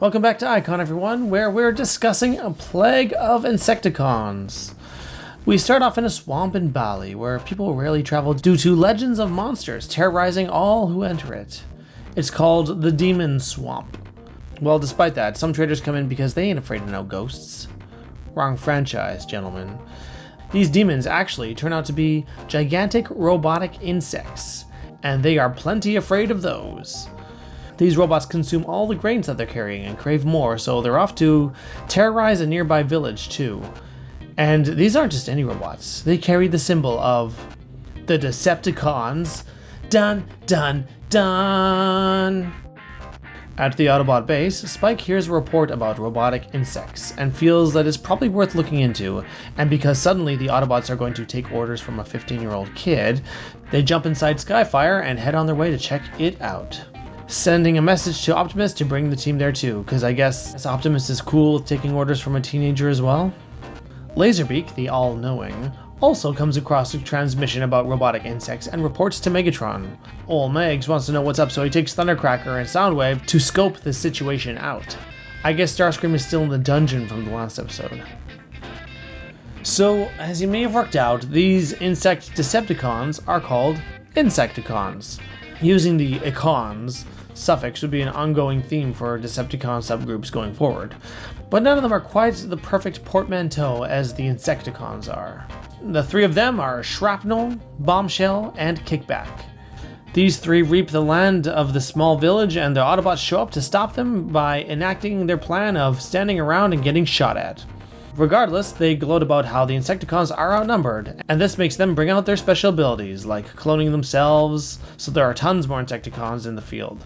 Welcome back to Iacon, everyone, where we're discussing A Plague of Insecticons. We start off in a swamp in Bali, where people rarely travel due to legends of monsters terrorizing all who enter it. It's called the Demon Swamp. Well, despite that, some traders come in because they ain't afraid of no ghosts. Wrong franchise, gentlemen. These demons actually turn out to be gigantic robotic insects, and they are plenty afraid of those. These robots consume all the grains that they're carrying and crave more, so they're off to terrorize a nearby village too. And these aren't just any robots. They carry the symbol of the Decepticons. Dun, dun, dun! At the Autobot base, Spike hears a report about robotic insects and feels that it's probably worth looking into, and because suddenly the Autobots are going to take orders from a 15-year-old kid, they jump inside Skyfire and head on their way to check it out. Sending a message to Optimus to bring the team there too, because I guess Optimus is cool with taking orders from a teenager as well. Laserbeak, the all-knowing, also comes across a transmission about robotic insects and reports to Megatron. Ol' Megs wants to know what's up, so he takes Thundercracker and Soundwave to scope the situation out. I guess Starscream is still in the dungeon from the last episode. So, as you may have worked out, these insect Decepticons are called Insecticons. Using the Icons suffix would be an ongoing theme for Decepticon subgroups going forward, but none of them are quite the perfect portmanteau as the Insecticons are. The three of them are Shrapnel, Bombshell, and Kickback. These three reap the land of the small village, and the Autobots show up to stop them by enacting their plan of standing around and getting shot at. Regardless, they gloat about how the Insecticons are outnumbered, and this makes them bring out their special abilities, like cloning themselves, so there are tons more Insecticons in the field.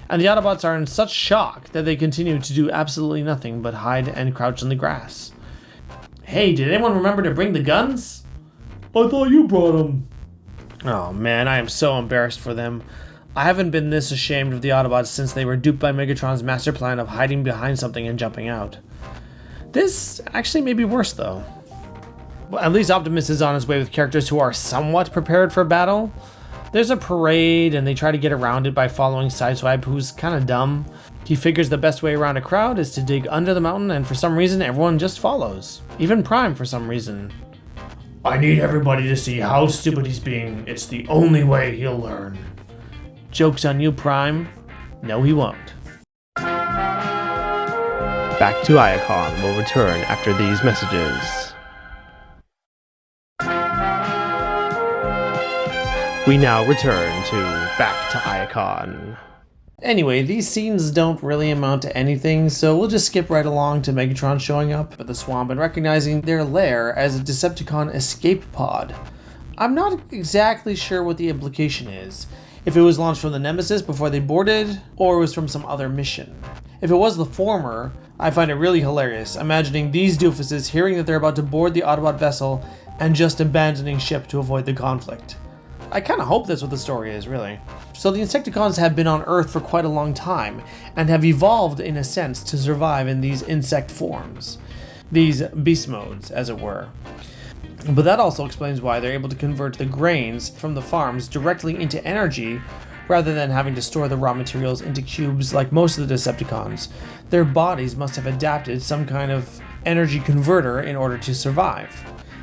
And the Autobots are in such shock that they continue to do absolutely nothing but hide and crouch in the grass. Hey, did anyone remember to bring the guns? I thought you brought them. Oh man, I am so embarrassed for them. I haven't been this ashamed of the Autobots since they were duped by Megatron's master plan of hiding behind something and jumping out. This actually may be worse though. Well, at least Optimus is on his way with characters who are somewhat prepared for battle. There's a parade and they try to get around it by following Sideswipe, who's kind of dumb. He figures the best way around a crowd is to dig under the mountain, and for some reason everyone just follows. Even Prime for some reason. I need everybody to see how stupid he's being. It's the only way he'll learn. Joke's on you, Prime. No, he won't. Back to Iacon will return after these messages. We now return to Back to Iacon. Anyway, these scenes don't really amount to anything, so we'll just skip right along to Megatron showing up at the swamp and recognizing their lair as a Decepticon escape pod. I'm not exactly sure what the implication is. If it was launched from the Nemesis before they boarded, or it was from some other mission. If it was the former, I find it really hilarious, imagining these doofuses hearing that they're about to board the Autobot vessel and just abandoning ship to avoid the conflict. I kind of hope that's what the story is, really. So the Insecticons have been on Earth for quite a long time, and have evolved in a sense to survive in these insect forms. These beast modes, as it were. But that also explains why they're able to convert the grains from the farms directly into energy, rather than having to store the raw materials into cubes like most of the Decepticons. Their bodies must have adapted some kind of energy converter in order to survive.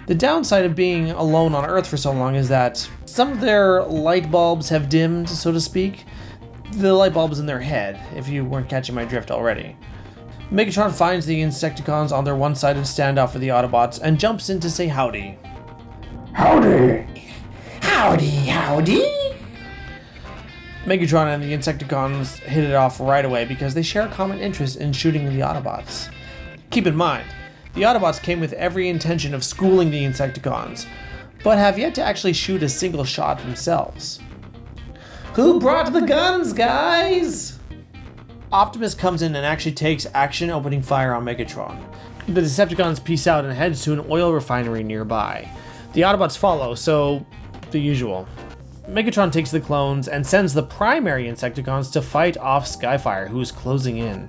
The downside of being alone on Earth for so long is that some of their light bulbs have dimmed, so to speak. The light bulbs in their head, if you weren't catching my drift already. Megatron finds the Insecticons on their one-sided standoff with the Autobots and jumps in to say howdy. Howdy! Howdy, howdy! Megatron and the Insecticons hit it off right away because they share a common interest in shooting the Autobots. Keep in mind, the Autobots came with every intention of schooling the Insecticons, but have yet to actually shoot a single shot themselves. Who brought the guns, guys? Optimus comes in and actually takes action opening fire on Megatron. The Decepticons peace out and heads to an oil refinery nearby. The Autobots follow, so the usual. Megatron takes the clones and sends the primary Insecticons to fight off Skyfire, who's closing in.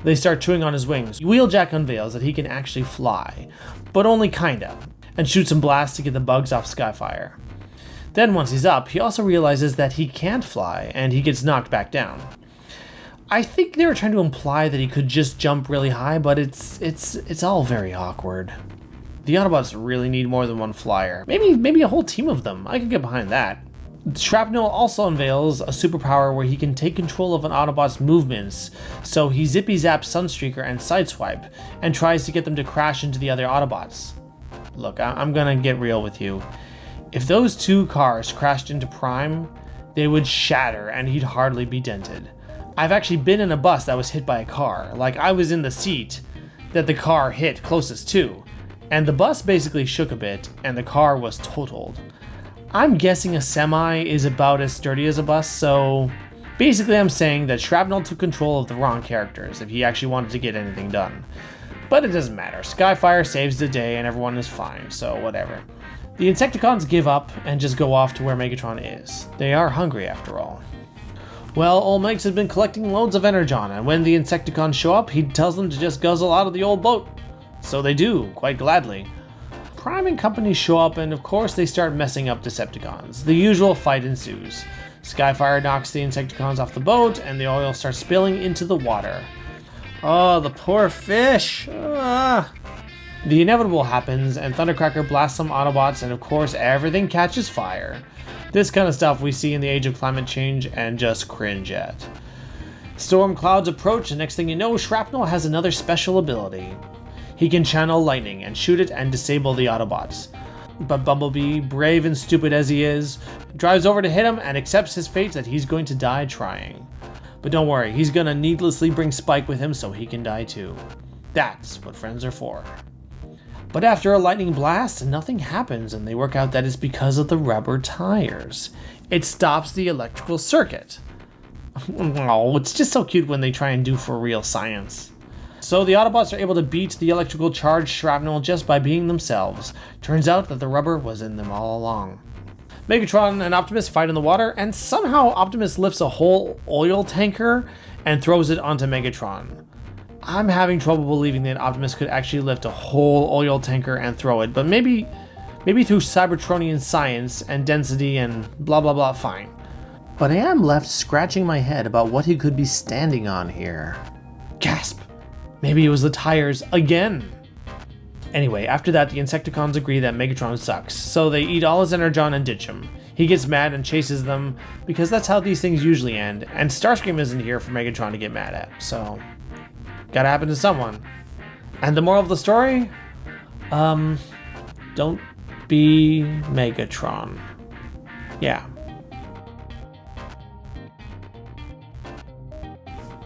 They start chewing on his wings. Wheeljack unveils that he can actually fly, but only kinda, and shoots some blasts to get the bugs off Skyfire. Then once he's up, he also realizes that he can't fly, and he gets knocked back down. I think they were trying to imply that he could just jump really high, but it's all very awkward. The Autobots really need more than one flyer. Maybe a whole team of them. I could get behind that. Shrapnel also unveils a superpower where he can take control of an Autobot's movements, so he zippy-zaps Sunstreaker and Sideswipe, and tries to get them to crash into the other Autobots. Look, I'm gonna get real with you. If those two cars crashed into Prime, they would shatter and he'd hardly be dented. I've actually been in a bus that was hit by a car. Like, I was in the seat that the car hit closest to, and the bus basically shook a bit, and the car was totaled. I'm guessing a semi is about as sturdy as a bus, so basically I'm saying that Shrapnel took control of the wrong characters if he actually wanted to get anything done. But it doesn't matter. Skyfire saves the day and everyone is fine, so whatever. The Insecticons give up and just go off to where Megatron is. They are hungry after all. Well, old Megs has been collecting loads of Energon, and when the Insecticons show up, he tells them to just guzzle out of the old boat. So they do, quite gladly. Prime and company show up, and of course they start messing up Decepticons. The usual fight ensues. Skyfire knocks the Insecticons off the boat, and the oil starts spilling into the water. Oh, the poor fish! Ah. The inevitable happens, and Thundercracker blasts some Autobots, and of course everything catches fire. This kind of stuff we see in the age of climate change and just cringe at. Storm clouds approach, and next thing you know, Shrapnel has another special ability. He can channel lightning and shoot it and disable the Autobots. But Bumblebee, brave and stupid as he is, drives over to hit him and accepts his fate that he's going to die trying. But don't worry, he's gonna needlessly bring Spike with him so he can die too. That's what friends are for. But after a lightning blast, nothing happens, and they work out that it's because of the rubber tires. It stops the electrical circuit. Oh, it's just so cute when they try and do for real science. So the Autobots are able to beat the electrical charged Shrapnel just by being themselves. Turns out that the rubber was in them all along. Megatron and Optimus fight in the water, and somehow Optimus lifts a whole oil tanker and throws it onto Megatron. I'm having trouble believing that Optimus could actually lift a whole oil tanker and throw it, but maybe through Cybertronian science and density and blah blah blah, fine. But I am left scratching my head about what he could be standing on here. Gasp! Maybe it was the tires again! Anyway, after that, the Insecticons agree that Megatron sucks, so they eat all his Energon and ditch him. He gets mad and chases them, because that's how these things usually end, and Starscream isn't here for Megatron to get mad at, so gotta happen to someone. And the moral of the story? Don't be Megatron. Yeah.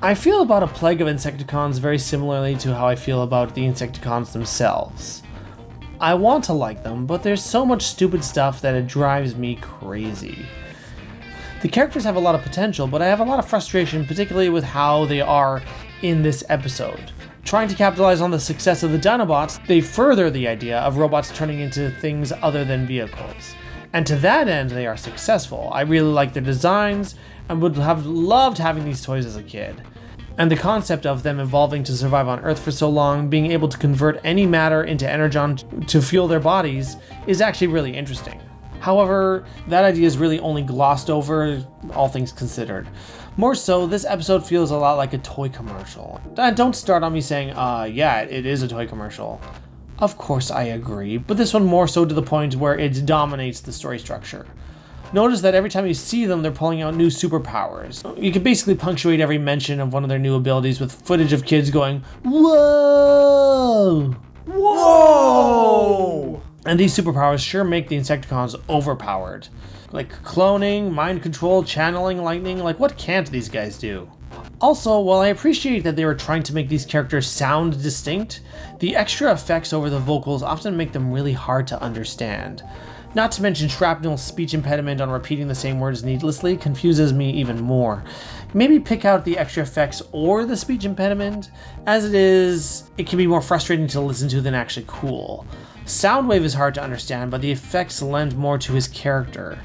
I feel about A Plague of Insecticons very similarly to how I feel about the Insecticons themselves. I want to like them, but there's so much stupid stuff that it drives me crazy. The characters have a lot of potential, but I have a lot of frustration, particularly with how they are in this episode. Trying to capitalize on the success of the Dinobots, they further the idea of robots turning into things other than vehicles. And to that end, they are successful. I really like their designs, and would have loved having these toys as a kid. And the concept of them evolving to survive on Earth for so long, being able to convert any matter into Energon to fuel their bodies, is actually really interesting. However, that idea is really only glossed over, all things considered. More so, this episode feels a lot like a toy commercial. Don't start on me saying, yeah, it is a toy commercial. Of course I agree, but this one more so to the point where it dominates the story structure. Notice that every time you see them, they're pulling out new superpowers. You can basically punctuate every mention of one of their new abilities with footage of kids going, "Whoa! Whoa!" And these superpowers sure make the Insecticons overpowered. Like cloning, mind control, channeling lightning, like what can't these guys do? Also, while I appreciate that they were trying to make these characters sound distinct, the extra effects over the vocals often make them really hard to understand. Not to mention Shrapnel's speech impediment on repeating the same words needlessly confuses me even more. Maybe pick out the extra effects or the speech impediment. As it is, it can be more frustrating to listen to than actually cool. Soundwave is hard to understand, but the effects lend more to his character.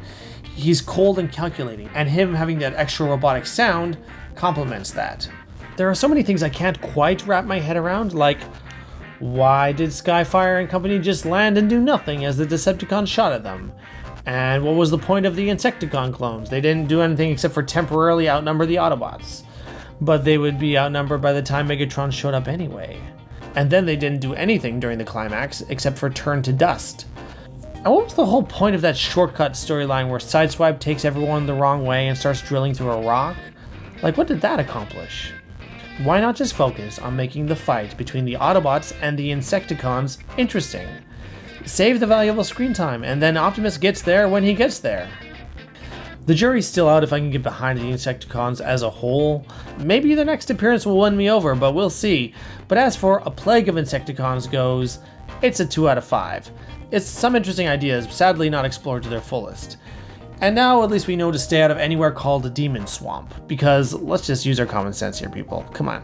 He's cold and calculating, and him having that extra robotic sound complements that. There are so many things I can't quite wrap my head around, like why did Skyfire and company just land and do nothing as the Decepticons shot at them? And what was the point of the Insecticon clones? They didn't do anything except for temporarily outnumber the Autobots. but they would be outnumbered by the time Megatron showed up anyway. And then they didn't do anything during the climax except for turn to dust. And what was the whole point of that shortcut storyline where Sideswipe takes everyone the wrong way and starts drilling through a rock? Like, what did that accomplish? Why not just focus on making the fight between the Autobots and the Insecticons interesting? Save the valuable screen time, and then Optimus gets there when he gets there. The jury's still out if I can get behind the Insecticons as a whole. Maybe the next appearance will win me over, but we'll see. But as for A Plague of Insecticons goes, it's a 2 out of 5. It's some interesting ideas, sadly not explored to their fullest. And now at least we know to stay out of anywhere called a Demon Swamp, because let's just use our common sense here, people. Come on.